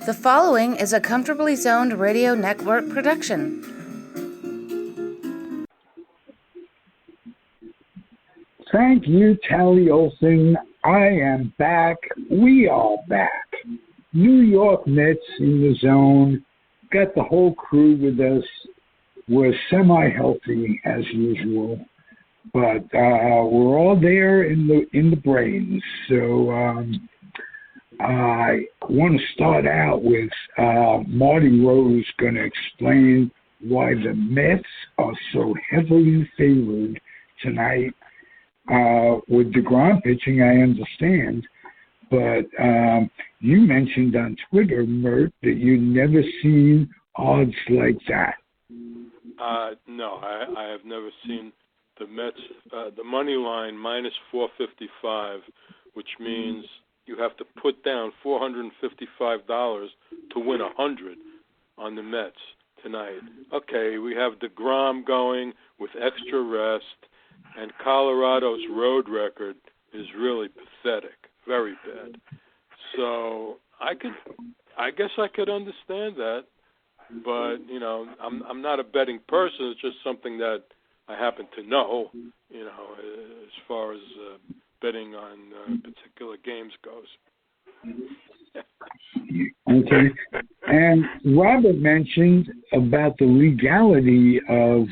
The following is a Comfortably Zoned Radio Network production. Thank you, Tally Olson. I am back. We are back. New York Mets in the zone. Got the whole crew with us. We're semi-healthy as usual, but we're all there in the brains. So I want to start out with Marty Rose going to explain why the Mets are so heavily favored tonight. With DeGrom pitching, I understand, but you mentioned on Twitter, Mert, that you'd never seen odds like that. No, I have never seen the Mets, the money line minus 455, which means you have to put down $455 to win 100 on the Mets tonight. Okay, we have DeGrom going with extra rest, and Colorado's road record is really pathetic, very bad. So I guess I could understand that, but you know, I'm not a betting person. It's just something that I happen to know, you know, as far as betting on particular games goes. Okay. And Robert mentioned about the legality of,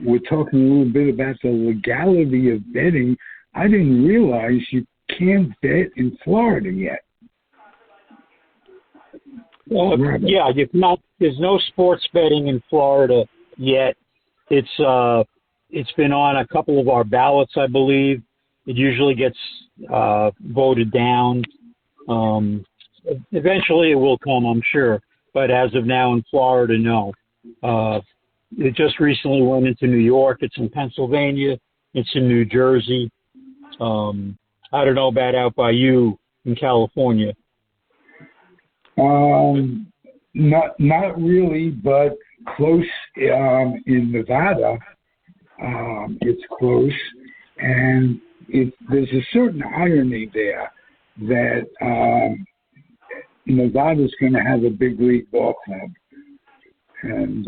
we're talking a little bit about the legality of betting. I didn't realize you can't bet in Florida yet. Yeah, there's no sports betting in Florida yet. It's been on a couple of our ballots, I believe. It usually gets voted down. Eventually it will come, I'm sure. But as of now in Florida, no. It just recently went into New York. It's in Pennsylvania. It's in New Jersey. I don't know about out by you in California. Not really, but close in Nevada. It's close, and there's a certain irony there that Nevada's going to have a big league ball club, and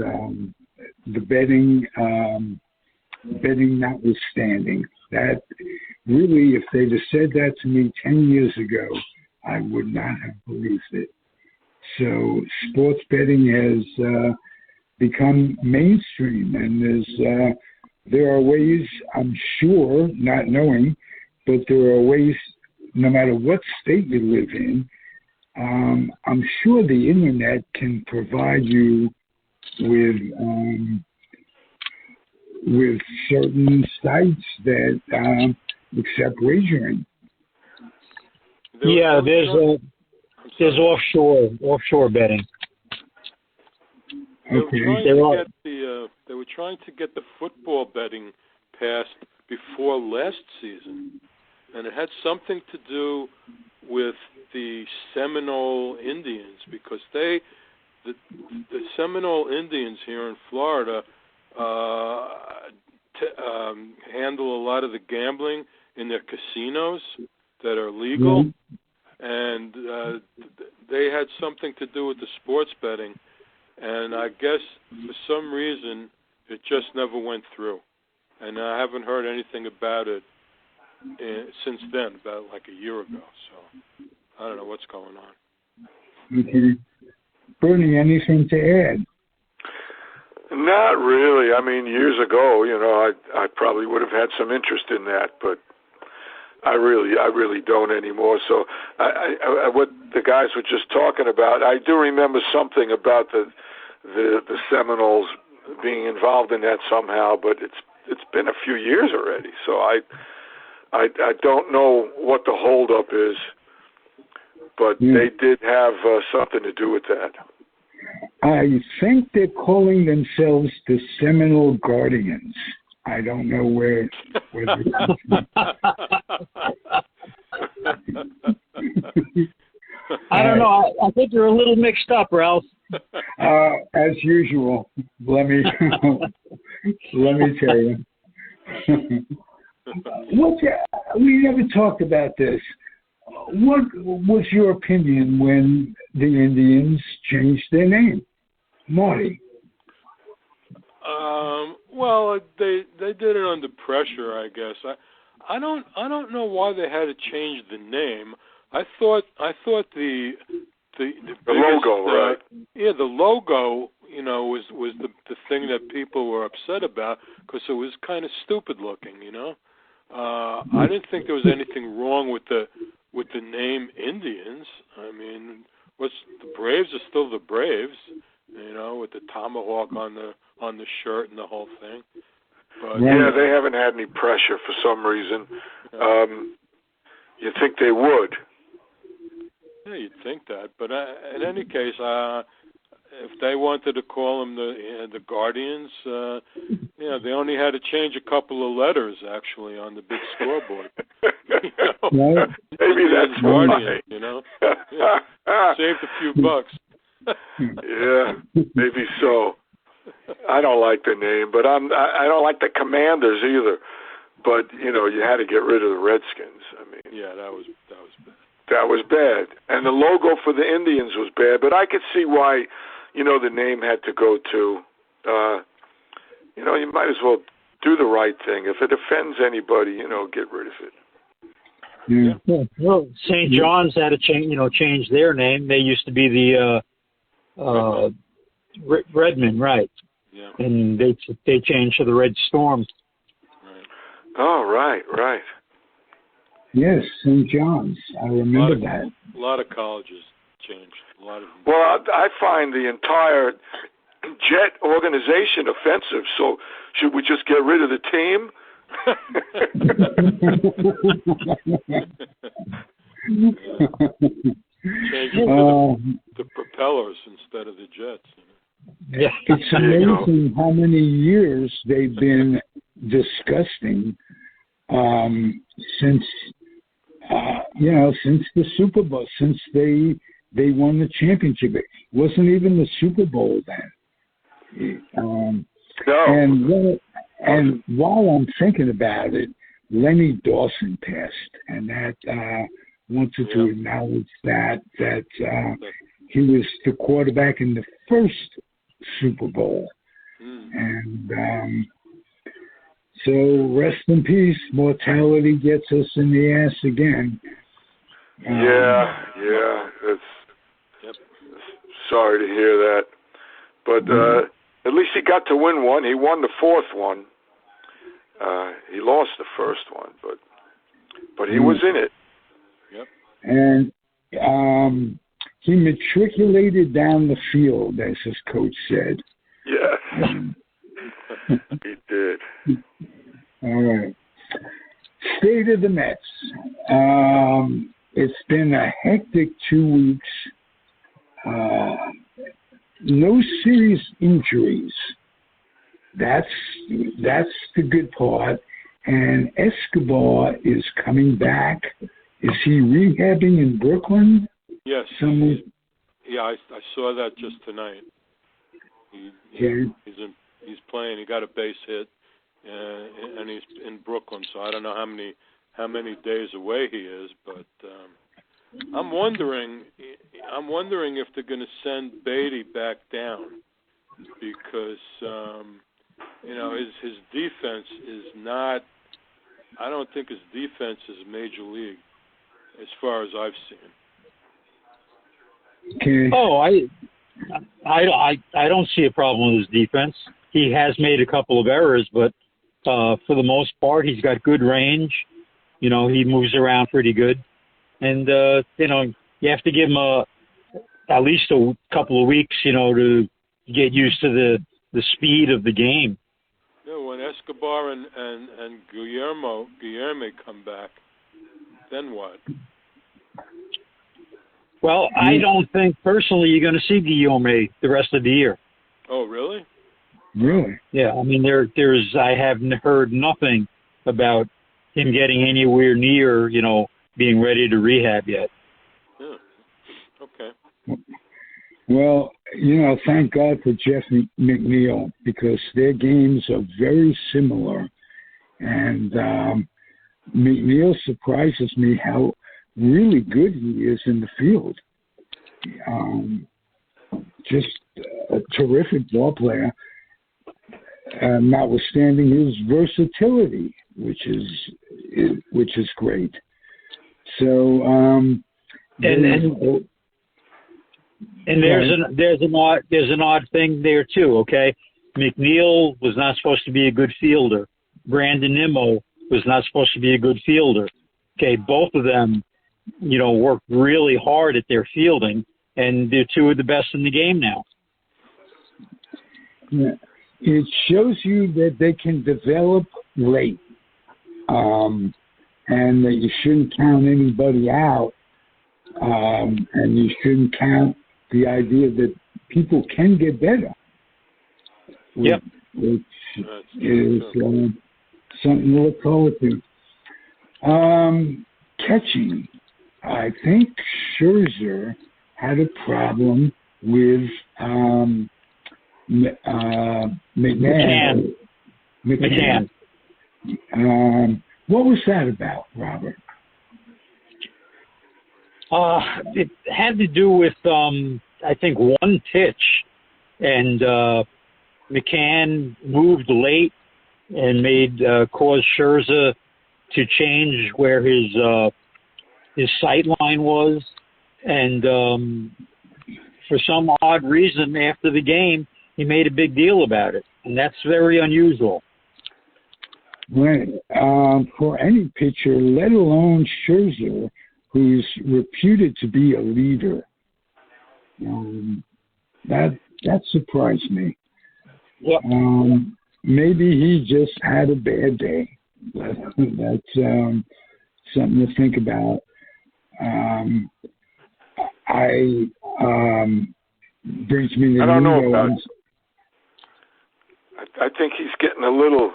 the betting notwithstanding, that really, if they'd have said that to me 10 years ago, I would not have believed it. So sports betting has become mainstream, and there are ways, I'm sure, not knowing, but there are ways, no matter what state you live in, I'm sure the internet can provide you with certain sites that accept wagering. Yeah, there's offshore betting. Okay. They were trying to get the football betting passed before last season, and it had something to do with the Seminole Indians, because the Seminole Indians here in Florida handle a lot of the gambling in their casinos that are legal, and they had something to do with the sports betting, and I guess for some reason it just never went through, and I haven't heard anything about it since then, about like a year ago, so I don't know what's going on. Okay. Bernie, anything to add? Not really. I mean, years ago, you know, I probably would have had some interest in that, but I really don't anymore. So I what the guys were just talking about, I do remember something about the Seminoles being involved in that somehow, but it's been a few years already. So I don't know what the holdup is, but they did have something to do with that. I think they're calling themselves the Seminole Guardians. I don't know where they come from. I don't know. I think you're a little mixed up, Ralph. As usual, let me tell you. We never talked about this. what was your opinion when the Indians changed their name, Marty? Well, they did it under pressure, I guess. I don't know why they had to change the name. I thought the biggest, logo, right? Yeah, the logo, was the thing that people were upset about because it was kind of stupid looking, I didn't think there was anything wrong with the name Indians. I mean, the Braves are still the Braves, with the tomahawk on the shirt and the whole thing. But, yeah, they haven't had any pressure for some reason. You'd think they would. Yeah, you'd think that. But in any case, if they wanted to call them the Guardians, they only had to change a couple of letters actually on the big scoreboard. Maybe that's Guardians, saved a few bucks. Yeah, maybe so. I don't like the name, but I don't like the Commanders either. But you had to get rid of the Redskins. I mean, yeah, that was bad. That was bad, and the logo for the Indians was bad. But I could see why, the name had to go to. You might as well do the right thing. If it offends anybody, get rid of it. Yeah. Well, St. John's had to change their name. They used to be the Redmen, right? Yeah. And they changed to the Red Storm. Right. Oh, right. Yes, St. John's. I remember that. A lot of colleges changed. Well, I find the entire Jet organization offensive. So, should we just get rid of the team? Change it to the propellers instead of the jets. Yeah. It's amazing how many years they've been disgusting since the Super Bowl, since they won the championship. It wasn't even the Super Bowl then. No. And while I'm thinking about it, Lenny Dawson passed, and that wanted to acknowledge that he was the quarterback in the first Super Bowl. And so rest in peace. Mortality gets us in the ass again. It's sorry to hear that. But at least he got to win one. He won the fourth one. He lost the first one, but he was in it. Yep. And he matriculated down the field, as his coach said. Yeah, he did. All right. State of the Mets. It's been a hectic 2 weeks. No serious injuries. That's the good part. And Escobar is coming back. Is he rehabbing in Brooklyn? Yes. Yeah, I saw that just tonight. He's playing. He got a base hit, and he's in Brooklyn. So I don't know how many days away he is, but I'm wondering if they're going to send Beatty back down because his defense is not. I don't think his defense is major league as far as I've seen. Okay. Oh, I don't see a problem with his defense. He has made a couple of errors, but for the most part, he's got good range. He moves around pretty good. And, you have to give him at least a couple of weeks, to get used to the speed of the game. Yeah, when Escobar and Guillermo come back, then what? Well, I don't think personally you're going to see Guillermo the rest of the year. Oh, really? Really? Yeah, I mean, I haven't heard nothing about him getting anywhere near, being ready to rehab yet. Yeah. Okay. Well, thank God for Jeff McNeil, because their games are very similar. And McNeil surprises me how really good he is in the field. Just a terrific ball player, notwithstanding his versatility, which is great. So, and there's an odd thing there too. Okay, McNeil was not supposed to be a good fielder. Brandon Nimmo was not supposed to be a good fielder. Okay, both of them, worked really hard at their fielding, and they're two of the best in the game now. Yeah. It shows you that they can develop late, and that you shouldn't count anybody out, and you shouldn't count the idea that people can get better. Yep. Which is something to look forward to. Catching. I think Scherzer had a problem with McMahon. What was that about, Robert? It had to do with, I think, one pitch, and McCann moved late and caused Scherzer to change where his sight line was, and for some odd reason, after the game, he made a big deal about it, and that's very unusual. Right. For any pitcher, let alone Scherzer, who's reputed to be a leader. That surprised me. Yep. Maybe he just had a bad day. That's something to think about. Brings me to I don't know about. I think he's getting a little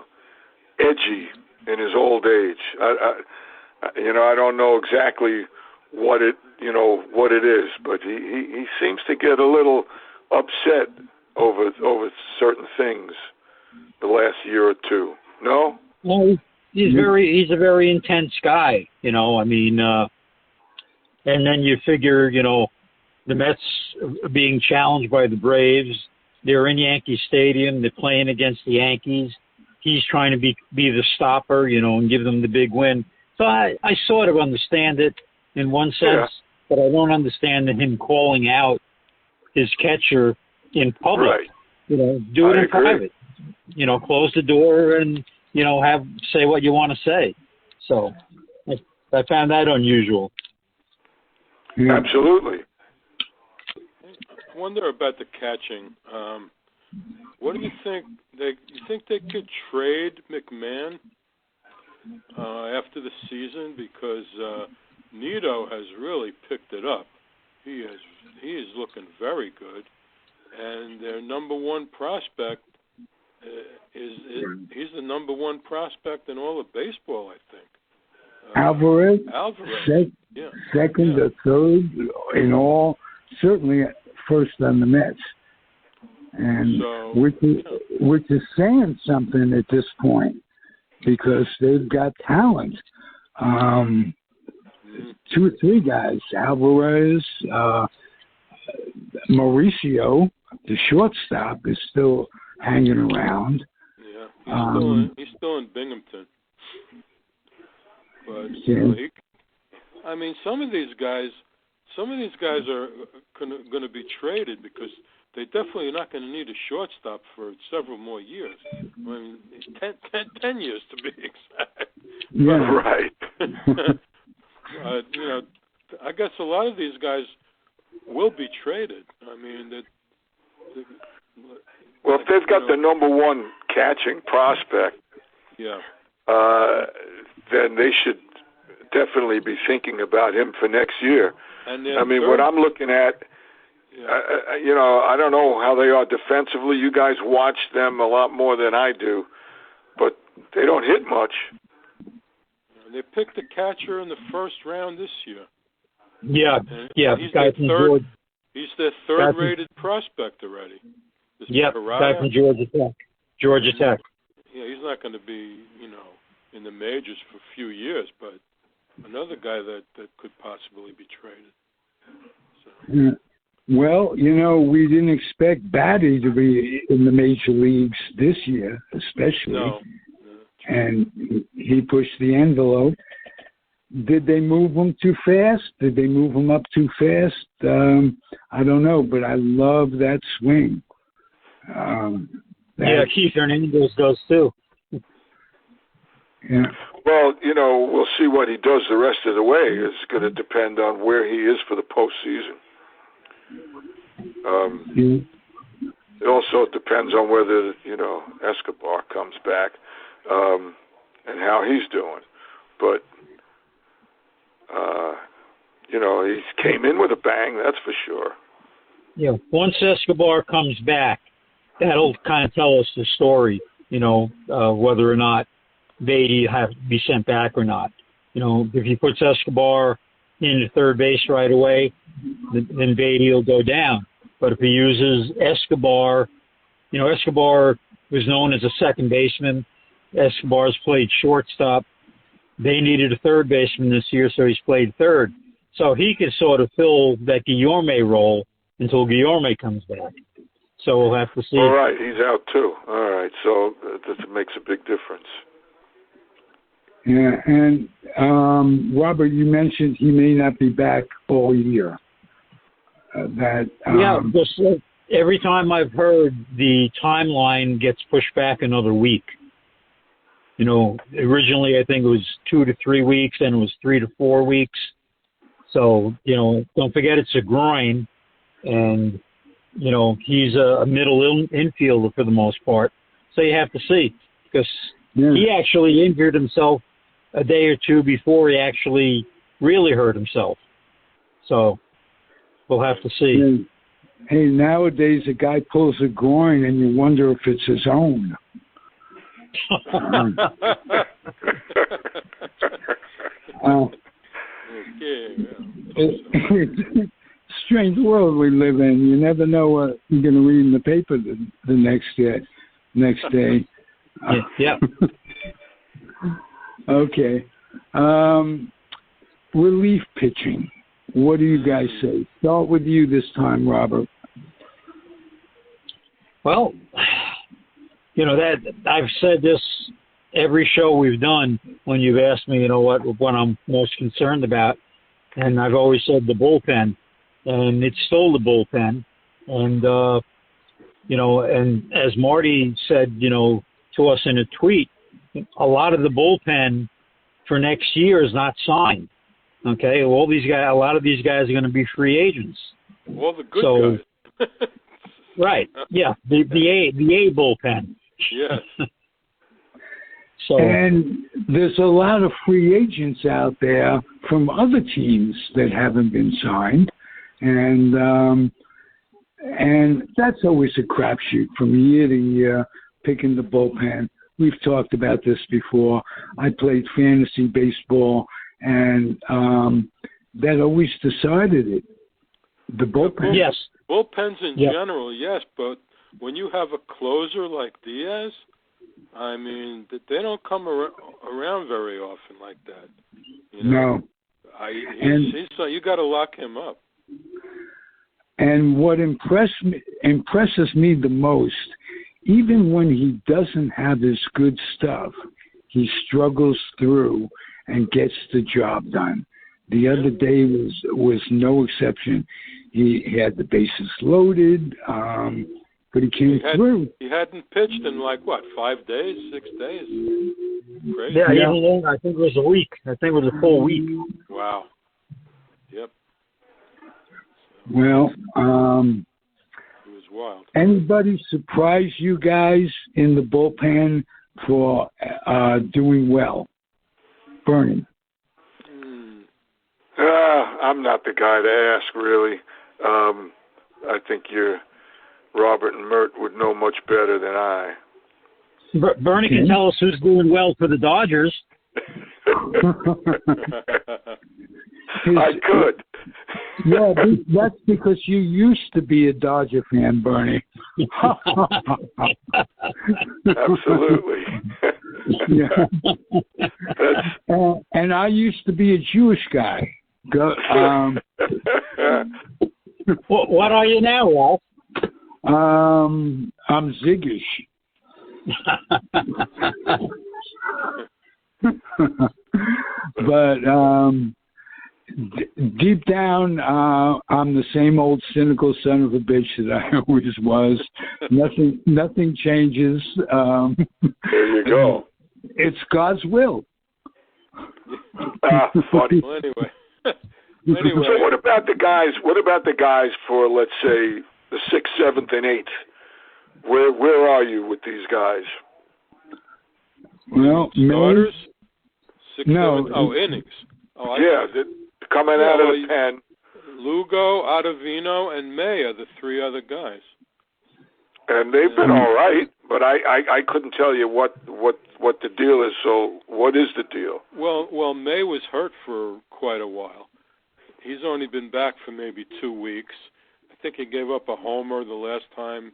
edgy in his old age. I don't know exactly what it is, but he seems to get a little upset over certain things the last year or two. No? Well, he's a very intense guy, and then you figure, the Mets are being challenged by the Braves. They're in Yankee Stadium. They're playing against the Yankees. He's trying to be the stopper, and give them the big win. So I sort of understand it in one sense, but I don't understand him calling out his catcher in public. Right. Do it in private. Close the door and, say what you want to say. So I found that unusual. Yeah. Absolutely. I wonder about the catching. What do you think? You think they could trade McMahon after the season, because Nito has really picked it up. He is looking very good, and their number one prospect he's the number one prospect in all of baseball, I think. Alvarez. Second or third in all, certainly first on the Mets, and so, which is saying something at this point, because they've got talent. 2 or 3 guys, Alvarez, Mauricio, the shortstop, is still hanging around. Yeah, he's still in Binghamton. But some of these guys are going to be traded, because they definitely are not going to need a shortstop for several more years. 10 years to be exact. Yeah, right. I guess a lot of these guys will be traded. Well, if they've got the number one catching prospect, then they should definitely be thinking about him for next year. What I'm looking at, I don't know how they are defensively. You guys watch them a lot more than I do, but they don't hit much. They picked a catcher in the first round this year. Yeah, He's their third-rated prospect already. Yep, guy from Georgia Tech. Yeah, he's not going to be, in the majors for a few years, but another guy that could possibly be traded. So. Yeah. Well, we didn't expect Batty to be in the major leagues this year, especially. No. And he pushed the envelope. Did they move him too fast? Did they move him up too fast? I don't know, but I love that swing. Keith Hernandez does too. Yeah. Well, we'll see what he does the rest of the way. It's going to depend on where he is for the postseason. It also depends on whether, Escobar comes back and how he's doing. But, he came in with a bang, that's for sure. Yeah, once Escobar comes back, that'll kind of tell us the story, whether or not Beatty have to be sent back or not. If he puts Escobar into third base right away, then Beatty will go down. But if he uses Escobar, Escobar was known as a second baseman. Escobar's played shortstop. They needed a third baseman this year, so he's played third. So he can sort of fill that Guillorme role until Guillorme comes back. So we'll have to see. All right, he's out too. All right, so that makes a big difference. Yeah, and Robert, you mentioned he may not be back all year. Just every time I've heard, the timeline gets pushed back another week. Originally I think it was 2 to 3 weeks, and it was 3 to 4 weeks. So, don't forget it's a groin, and, he's a middle infielder for the most part. So you have to see, because he actually injured himself a day or two before he actually really hurt himself. So we'll have to see. Hey, nowadays a guy pulls a groin and you wonder if it's his own. It's a strange world we live in. You never know what you're going to read in the paper the next day. Yeah. Okay. Relief pitching. What do you guys say? Start with you this time, Robert. Well, that I've said this every show we've done when you've asked me, what I'm most concerned about, and I've always said the bullpen, and it's still the bullpen, and and as Marty said, to us in a tweet, a lot of the bullpen for next year is not signed. Okay, a lot of these guys are going to be free agents. All the good guys. Right. Yeah. The A bullpen. Yes. And there's a lot of free agents out there from other teams that haven't been signed, and that's always a crapshoot from year to year, picking the bullpen. We've talked about this before. I played fantasy baseball, and that always decided it. The bullpen. Yes. Bullpens in general, yes, but when you have a closer like Diaz, I mean, they don't come around very often like that. No. You got to lock him up. And what impresses me the most, even when he doesn't have his good stuff, he struggles through and gets the job done. The other day was no exception. He had the bases loaded, but he came through. He hadn't pitched in 5 days, 6 days. Crazy. Yeah, even longer. I think it was a week. I think it was a full week. Wow. Yep. Well, it was wild. Anybody surprise you guys in the bullpen for doing well? Bernie. I'm not the guy to ask, really. I think Robert and Mert would know much better than I. Bernie can tell us who's doing well for the Dodgers. I could. Yeah, that's because you used to be a Dodger fan, Bernie. Absolutely. Yeah. And and I used to be a Jewish guy. What are you now, Ralph? I'm Ziggish. But deep down, I'm the same old cynical son of a bitch that I always was. Nothing changes. There you go. It's God's will. Funny. Well, anyway. So what about the guys? What about the guys for, let's say, the 6th, 7th, and 8th? Where are you with these guys? Well, starters. 6, no. 7, innings. They're coming out of the pen. Lugo, Ottavino, and May are the 3 other guys. And they've been all right, but I couldn't tell you what the deal is. So what is the deal? Well, May was hurt for quite a while. He's only been back for maybe 2 weeks. I think he gave up a homer the last time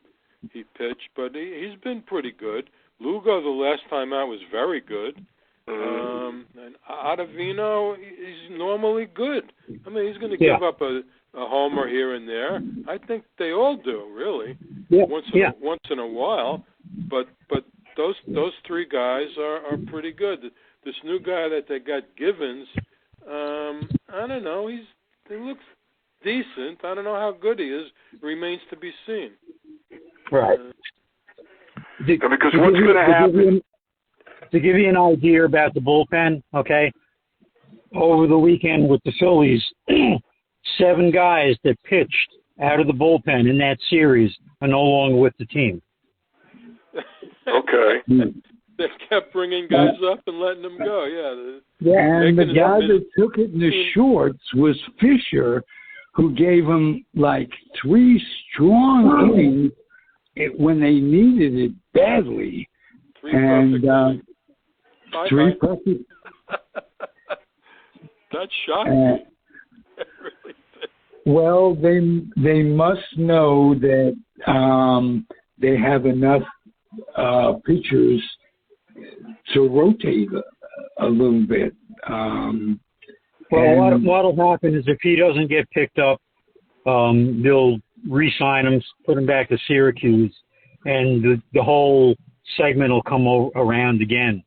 he pitched, but he's been pretty good. Lugo, the last time out, was very good. And Ottavino, he's normally good. I mean, he's going to give up a homer here and there. I think they all do, really. Yeah. Once in a while. But those 3 guys are pretty good. This new guy that they got, Givens, I don't know. He looks decent. I don't know how good he is. Remains to be seen. Right. Because what's going to happen? To give you an idea about the bullpen, okay, over the weekend with the Phillies, 7 guys that pitched out of the bullpen in that series are no longer with the team. Okay. They kept bringing guys up and letting them go, And the guy that took it in the shorts was Fisher, who gave him like 3 strong innings when they needed it badly. 3 perfect. That's shocking. Well, they must know that they have enough pitchers to rotate a little bit. What'll happen is if he doesn't get picked up, they'll re-sign him, put him back to Syracuse, and the whole segment will come around again.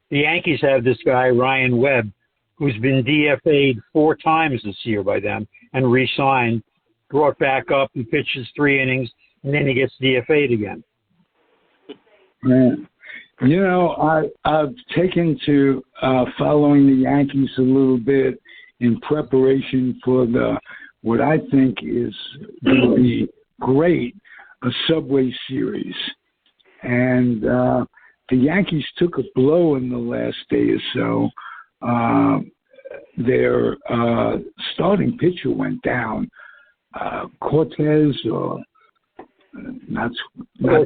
The Yankees have this guy, Ryan Webb, who's been DFA'd 4 times this year by them and re-signed, brought back up, he pitches 3 innings, and then he gets DFA'd again. Yeah. You know, I've taken to following the Yankees a little bit in preparation for what I think is going to be great, a Subway Series. And the Yankees took a blow in the last day or so. Their starting pitcher went down. Cortez, or not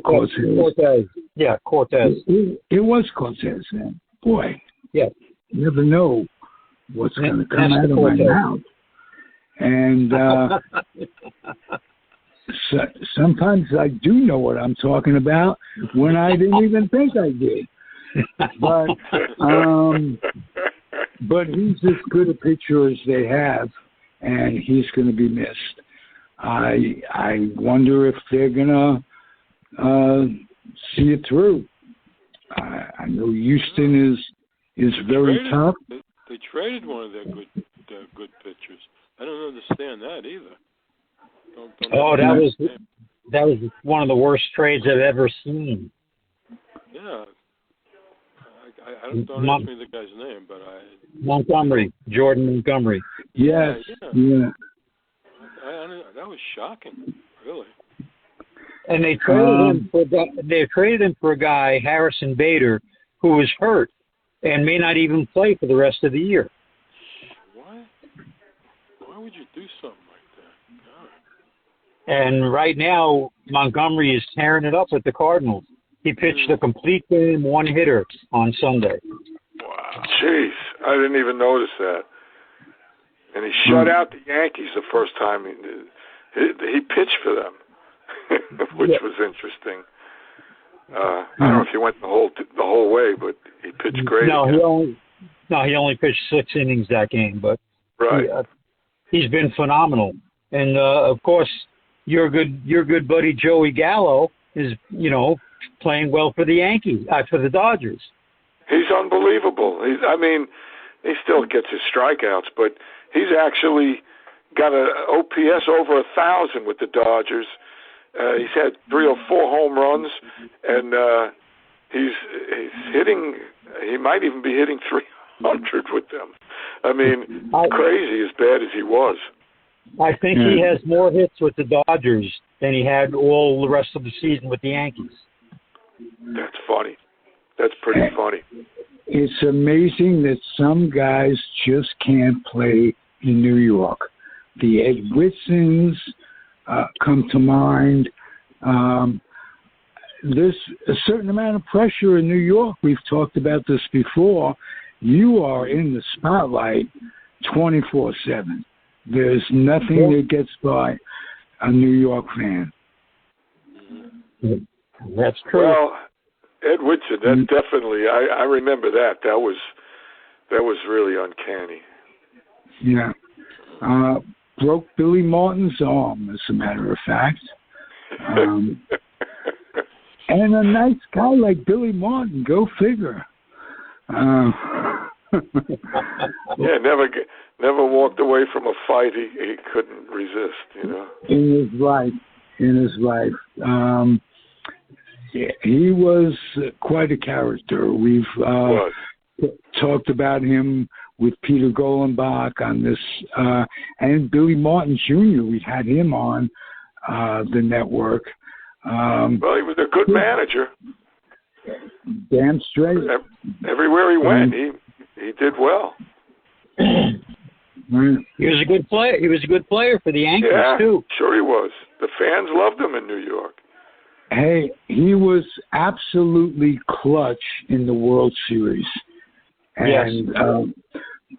Cortez. Yeah, Cortez. It was Cortez, man. Boy, yeah. You never know what's going to come out of my mouth. And sometimes I do know what I'm talking about when I didn't even think I did. But he's as good a pitcher as they have, and he's going to be missed. I wonder if they're going to see it through. I know Houston is very tough. They traded one of their good pitchers. I don't understand that either. That was one of the worst trades I've ever seen. Yeah. Don't ask me the guy's name, but Jordan Montgomery. Yes. Yeah. That was shocking, really. And they traded him for a guy, Harrison Bader, who was hurt and may not even play for the rest of the year. Why would you do something like that? God. And right now, Montgomery is tearing it up with the Cardinals. He pitched a complete game, 1-hitter on Sunday. Wow. Jeez, I didn't even notice that. And he shut out the Yankees the first time he pitched for them, which was interesting. I don't know if he went the whole way, but he pitched great. No, No, he only pitched 6 innings that game, but Right. he's been phenomenal. And of course, your good buddy Joey Gallo is, playing well for the Yankees, for the Dodgers. He's unbelievable. He still gets his strikeouts, but he's actually got an OPS over 1,000 with the Dodgers. He's had 3 or 4 home runs, and he's hitting. He might even be hitting 300 with them. Crazy as bad as he was. I think he has more hits with the Dodgers than he had all the rest of the season with the Yankees. That's funny. That's pretty funny. It's amazing that some guys just can't play in New York. The Ed Whitsons come to mind. There's a certain amount of pressure in New York. We've talked about this before. You are in the spotlight 24/7. There's nothing that gets by a New York fan. That's true. Well, Ed Whitson, that definitely. I remember that. That was really uncanny. Yeah. Broke Billy Martin's arm, as a matter of fact. And a nice guy like Billy Martin, go figure. Yeah, never walked away from a fight he couldn't resist, In his life. He was quite a character. We've talked about him with Peter Golenbach on this, and Billy Martin Jr. We had him on the network. Well, he was a good manager. Damn straight. Everywhere he went, he did well. He was a good player. He was a good player for the Yankees too. Sure he was. The fans loved him in New York. Hey, he was absolutely clutch in the World Series. And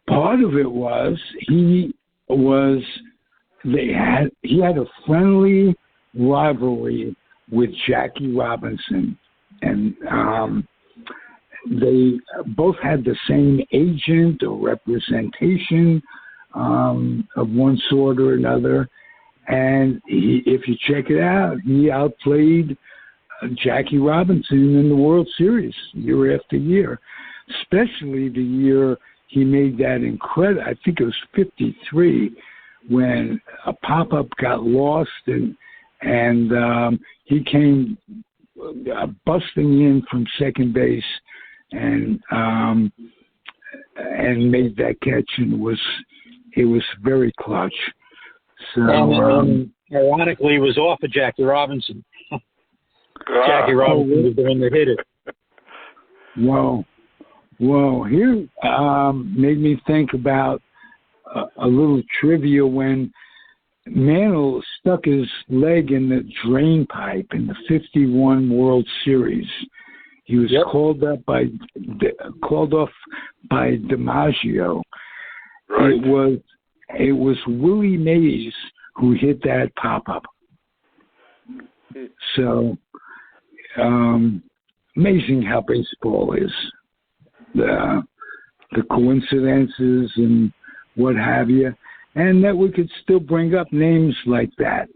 part of it was he had a friendly rivalry with Jackie Robinson, and they both had the same agent or representation of one sort or another. And if you check it out, he outplayed Jackie Robinson in the World Series year after year, especially the year he made that incredible, I think it was 53, when a pop-up got lost and he came busting in from second base and made that catch, and it was very clutch. So, ironically, it was off of Jackie Robinson. Jackie Robinson was the one that hit it. Whoa. Here made me think about a little trivia when Mantle stuck his leg in the drain pipe in the 51 World Series. He was called off by DiMaggio. Right. It was Willie Mays who hit that pop-up. So, amazing how baseball is. The coincidences and what have you. And that we could still bring up names like that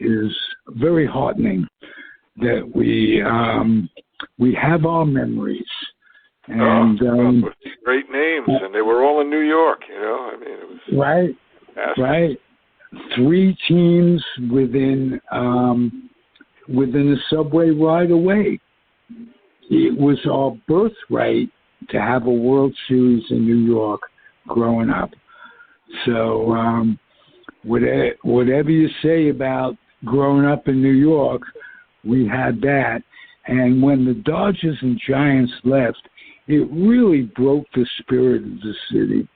is very heartening, that we have our memories. And great names, and they were all in New York. It was right. 3 teams within a subway ride away. It was our birthright to have a World Series in New York growing up. So whatever you say about growing up in New York, we had that. And when the Dodgers and Giants left, it really broke the spirit of the city.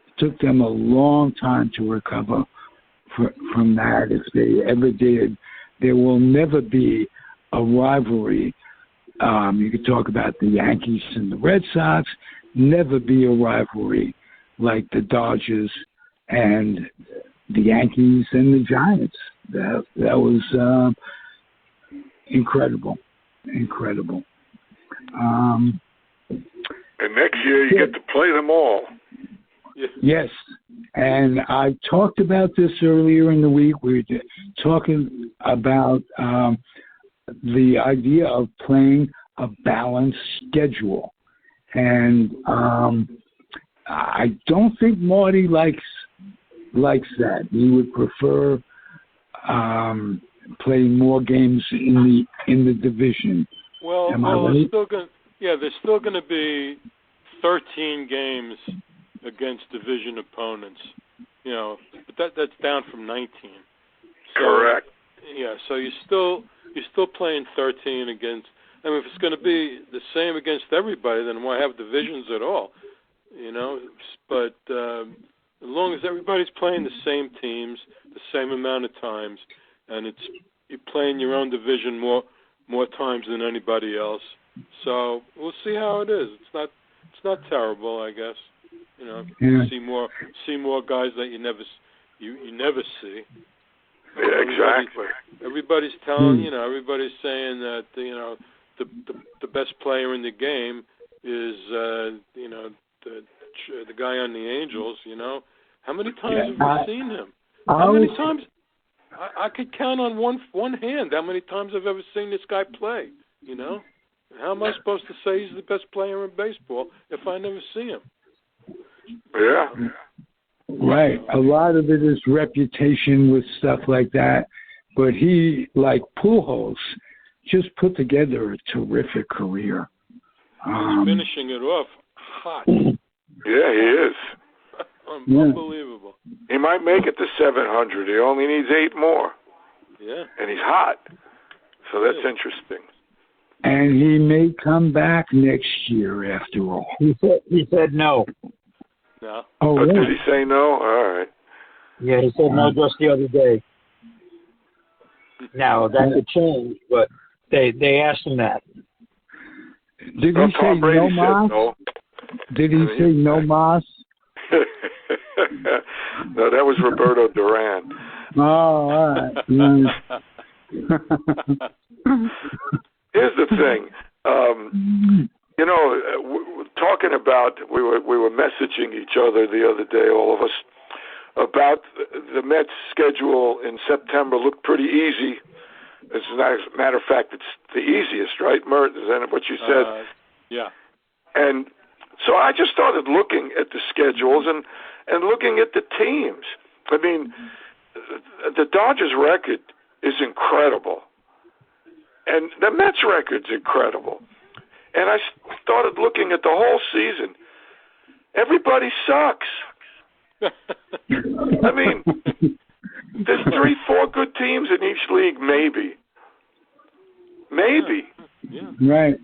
It took them a long time to recover from that, if they ever did. There will never be a rivalry. You could talk about the Yankees and the Red Sox, never be a rivalry like the Dodgers and the Yankees and the Giants. That was incredible. And And next year you get to play them all. Yes. And I talked about this earlier in the week. We were talking about the idea of playing a balanced schedule. And I don't think Marty likes that. He would prefer playing more games in the division. Well, right? there's still going to be 13 games against division opponents. But that's down from 19. So, correct. Yeah, so you're still playing 13 against. I mean, if it's going to be the same against everybody, then why have divisions at all? But as long as everybody's playing the same teams, the same amount of times, and you're playing your own division more times than anybody else. So we'll see how it is. It's not terrible, I guess. Yeah. See more guys that you never see. Yeah, exactly. Everybody's telling everybody's saying that the best player in the game is the guy on the Angels. How many times have we seen him? How many times? I could count on one hand how many times I've ever seen this guy play. How am I supposed to say he's the best player in baseball if I never see him? Yeah. Right. A lot of it is reputation with stuff like that. But he, like Pujols, just put together a terrific career. He's finishing it off hot. Yeah, he is. Unbelievable. He might make it to 700. He only needs 8 more. Yeah. And he's hot. So that's interesting. And he may come back next year after all. He said no. No. Oh, But really? did he say no? All right. Yeah, he said no just the other day. Now, that could change, but they asked him that. Did he say no mas? No. Did he say no mas? No, that was Roberto Duran. Oh, all right. Here's the thing. Talking about, we were messaging each other the other day, all of us, about the Mets' schedule in September looked pretty easy. As a matter of fact, it's the easiest, right, Mert? Is that what you said? Yeah. And so I just started looking at the schedules and looking at the teams. I mean, the Dodgers' record is incredible. And the Mets' record's incredible. And I started looking at the whole season. Everybody sucks. I mean, there's 3-4 good teams in each league, maybe. Yeah. Right.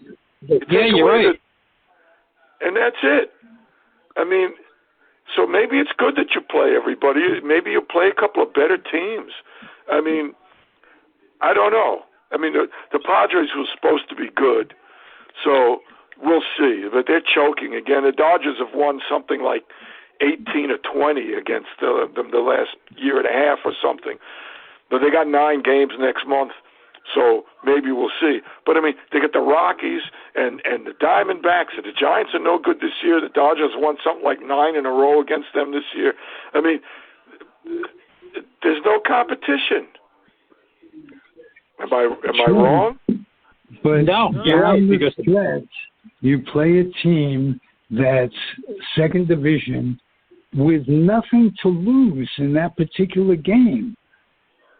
Yeah, you're right. And that's it. I mean, so maybe it's good that you play everybody. Maybe you play a couple of better teams. I mean, I don't know. I mean, the Padres were supposed to be good, so we'll see. But they're choking again. The Dodgers have won something like 18 or 20 against them the last year and a half or something. But they got 9 games next month, so maybe we'll see. But, I mean, they got the Rockies and the Diamondbacks, and the Giants are no good this year. The Dodgers won something like 9 in a row against them this year. I mean, there's no competition. Am I wrong? But No, you're right. down the Because stretch, you play a team that's second division with nothing to lose in that particular game.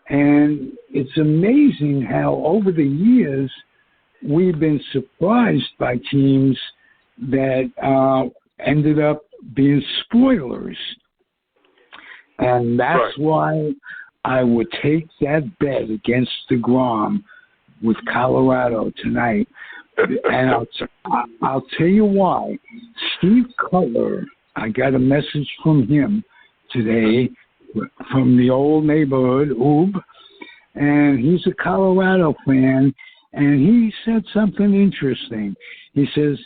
And it's amazing how over the years we've been surprised by teams that ended up being spoilers. And that's why I would take that bet against DeGrom with Colorado tonight. And I'll tell you why. Steve Cutler, I got a message from him today from the old neighborhood, Oob, and he's a Colorado fan, and he said something interesting. He says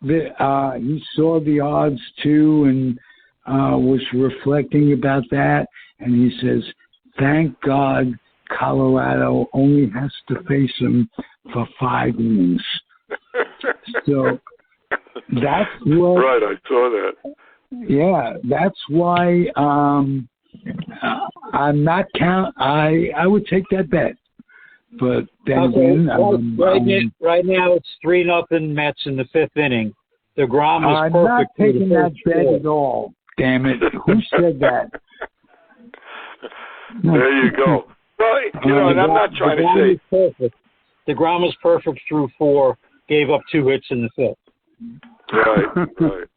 that he saw the odds too and was reflecting about that, and he says, thank God Colorado only has to face him for 5 innings. So That's what. Right, I saw that. Yeah, that's why I'm not count. I would take that bet, but then again, right now it's 3-0 Mets in the 5th inning. DeGrom is I'm perfect. not taking that bet at all. Damn it! Who said that? There you go. Well, and I'm not trying to say perfect. DeGrom was perfect through 4. Gave up 2 hits in the 5th. Right.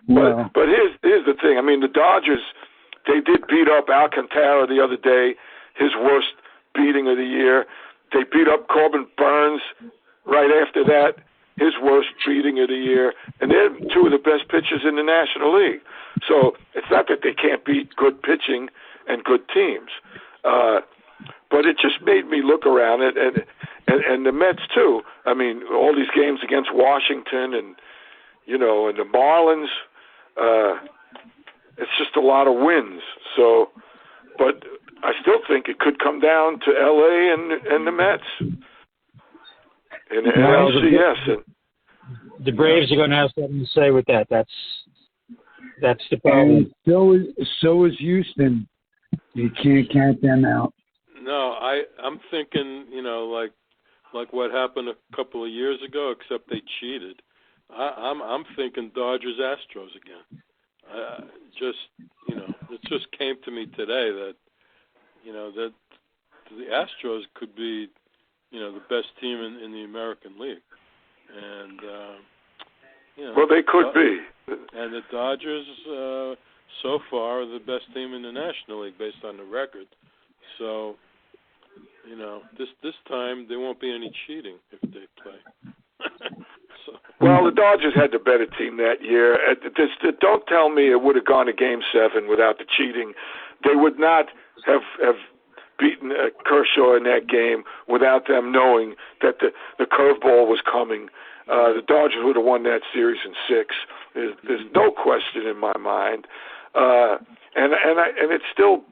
But here's the thing. I mean, the Dodgers, they did beat up Alcantara the other day, his worst beating of the year. They beat up Corbin Burns right after that, his worst beating of the year. And they're 2 of the best pitchers in the National League. So it's not that they can't beat good pitching and good teams. But it just made me look around it, and the Mets too. I mean, all these games against Washington and the Marlins. It's just a lot of wins. So, but I still think it could come down to L.A. and the Mets and LCS. The Braves are going to have something to say with that. That's the problem. And so is Houston. You can't count them out. No, I'm thinking, like what happened a couple of years ago, except they cheated. I'm thinking Dodgers Astros again. It just came to me today that that the Astros could be the best team in the American League, and well, they could be. And the Dodgers so far are the best team in the National League based on the record. So this time there won't be any cheating if they play. Well, the Dodgers had the better team that year. Don't tell me it would have gone to Game 7 without the cheating. They would not have beaten Kershaw in that game without them knowing that the curveball was coming. The Dodgers would have won that series in 6. There's no question in my mind. And it still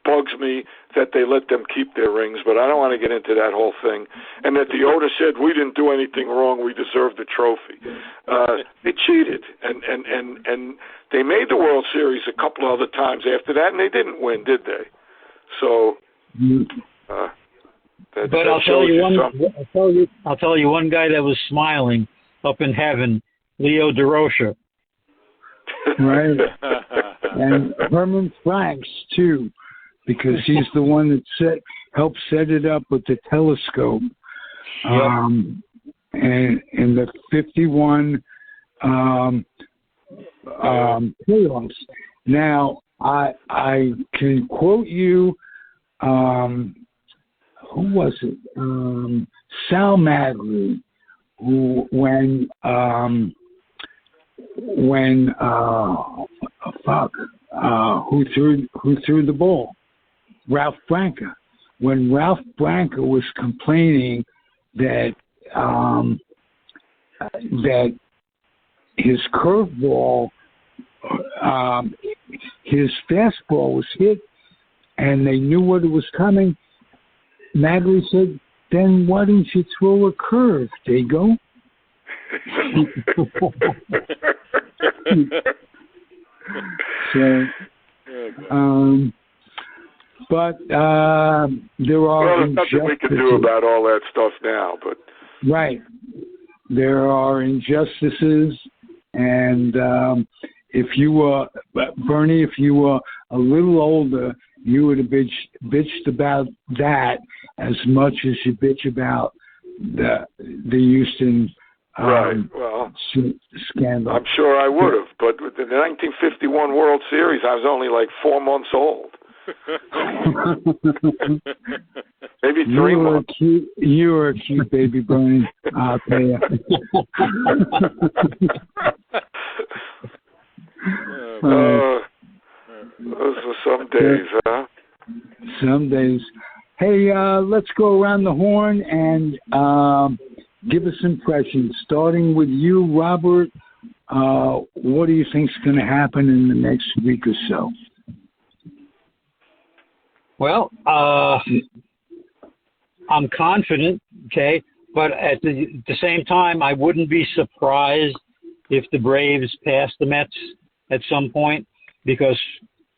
bugs me that they let them keep their rings, but I don't want to get into that whole thing. And that the owner said, we didn't do anything wrong, we deserved the trophy. They cheated, and they made the World Series a couple of other times after that, and they didn't win, did they? So, but I'll tell you one guy that was smiling up in heaven, Leo DeRocha. Right. And Herman Franks, too, because he's the one that helped set it up with the telescope. And in the 51 playoffs. Now, I can quote you, who was it? Sal Magri, who who threw the ball? Ralph Branca. When Ralph Branca was complaining that his curveball, his fastball was hit, and they knew what it was coming, Magri said, "Then why didn't you throw a curve, Dago?" So, but there are there's nothing we can do about all that stuff now. But right, there are injustices, and if you were Bernie, if you were a little older, you would have bitched about that as much as you bitch about the Houston. Right. Well, scandal. I'm sure I would have, but with the 1951 World Series, I was only like 4 months old. Maybe 3 months. You were a cute baby, Bernie. I'll tell you. Those were some days, huh? Some days. Hey, let's go around the horn and give us impressions. Starting with you, Robert, what do you think is going to happen in the next week or so? Well, I'm confident, okay, but at the same time, I wouldn't be surprised if the Braves pass the Mets at some point, because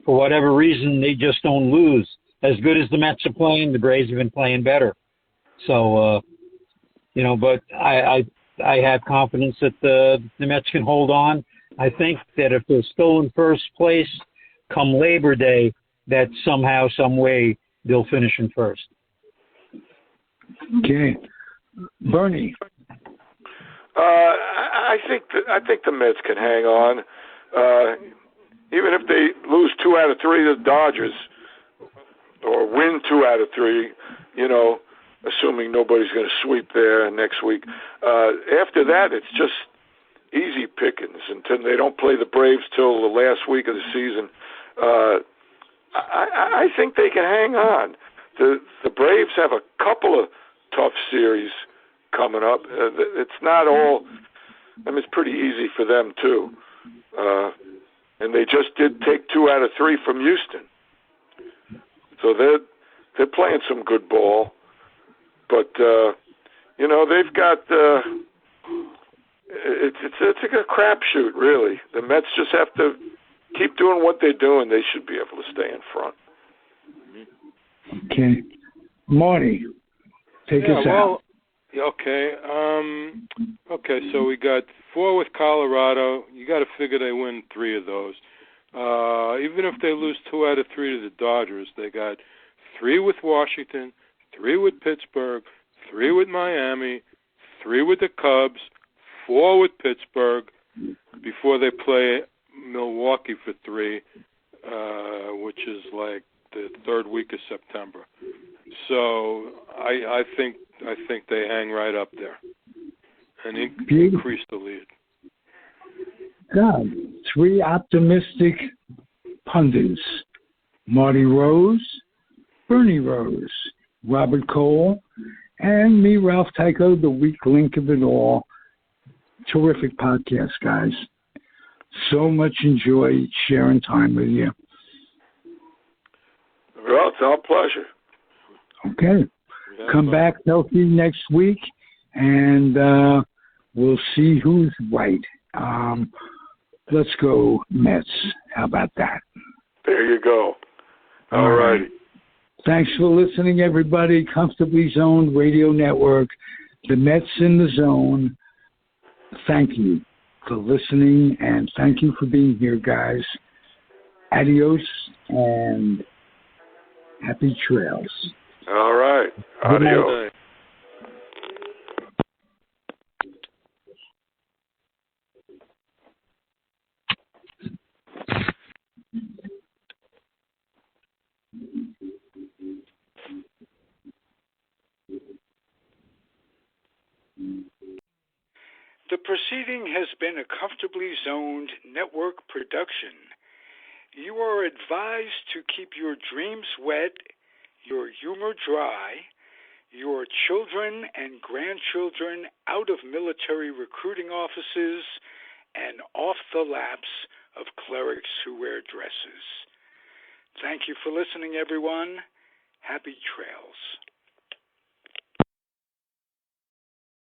for whatever reason they just don't lose. As good as the Mets are playing, the Braves have been playing better. So, but I have confidence that the Mets can hold on. I think that if they're still in first place come Labor Day, that somehow, some way, they'll finish in first. Okay. Bernie. I think the Mets can hang on. Even if they lose 2 out of 3 to the Dodgers, or win 2 out of 3, assuming nobody's going to sweep there next week. After that, it's just easy pickings until they don't play the Braves till the last week of the season. I think they can hang on. The Braves have a couple of tough series coming up. It's not all. It's pretty easy for them too. And they just did take 2 out of 3 from Houston. So they're playing some good ball. But they've got it's a crapshoot, really. The Mets just have to keep doing what they're doing. They should be able to stay in front. Okay, Marty, take us out. Okay. Okay. So we got 4 with Colorado. You got to figure they win 3 of those. Even if they lose 2 out of 3 to the Dodgers, they got 3 with Washington, 3 with Pittsburgh, 3 with Miami, 3 with the Cubs, 4 with Pittsburgh, before they play Milwaukee for 3, which is like the 3rd week of September. So I think they hang right up there and increase the lead. God, 3 optimistic pundits: Marty Rose, Bernie Rose, Robert Cole, and me, Ralph Tyko, the weak link of it all. Terrific podcast, guys. So much enjoy sharing time with you. Well, it's our pleasure. Okay. Come back healthy next week, and we'll see who's right. Let's go Mets. How about that? There you go. All righty. Thanks for listening, everybody. Comfortably Zoned Radio Network, the Mets in the Zone. Thank you for listening, and thank you for being here, guys. Adios, and happy trails. All right. Adios. The proceeding has been a Comfortably Zoned network production. You are advised to keep your dreams wet, your humor dry, your children and grandchildren out of military recruiting offices and off the laps of clerics who wear dresses. Thank you for listening, everyone. Happy trails.